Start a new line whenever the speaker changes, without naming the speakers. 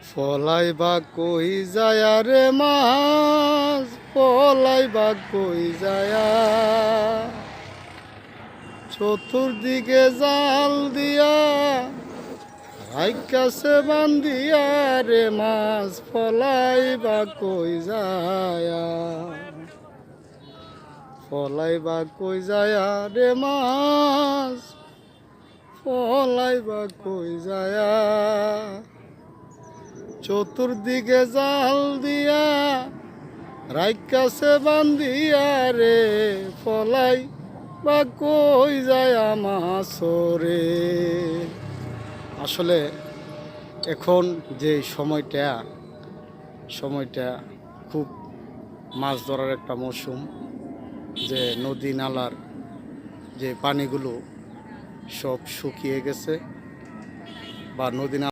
ফলাইবা কই যায়া রে মাছ, ফলাইবা কই যায়া, চতুর্দিকে জাল দিয়া রাইকাছে বান্ধিয়া রে মাছ, ফলাইবা কই যায়া, ফলাইবা কই যায়া রে মাছ, ফলাইবা কই যায়া, চতুর্দিকে জাল দিয়া রাইকাছে বান্ধিয়া রে, ফলাই বা কই যায় মাছরে। আসলে এখন যে সময়টা খুব মাছ ধরার একটা মৌসুম, যে নদী নালার যে পানিগুলো সব শুকিয়ে গেছে বা নদী